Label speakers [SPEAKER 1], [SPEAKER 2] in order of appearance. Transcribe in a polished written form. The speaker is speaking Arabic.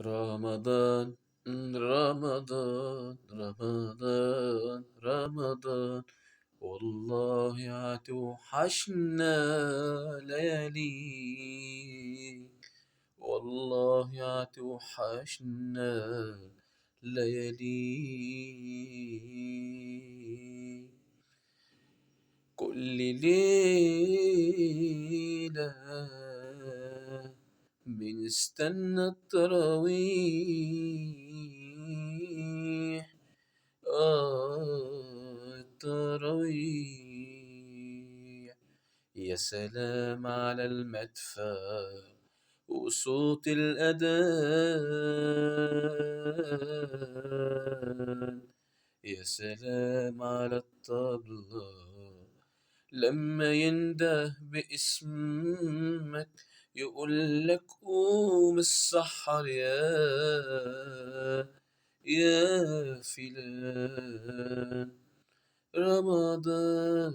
[SPEAKER 1] رمضان رمضان رمضان رمضان، والله هتوحشنا لياليك، والله هتوحشنا لياليك. كل ليلة بنستنى التراويح، التراويح. يا سلام على المدفع وصوت الأذان، يا سلام على الطبلة لما ينده باسمك، يقول لك قوم السحر يا فلان. رمضان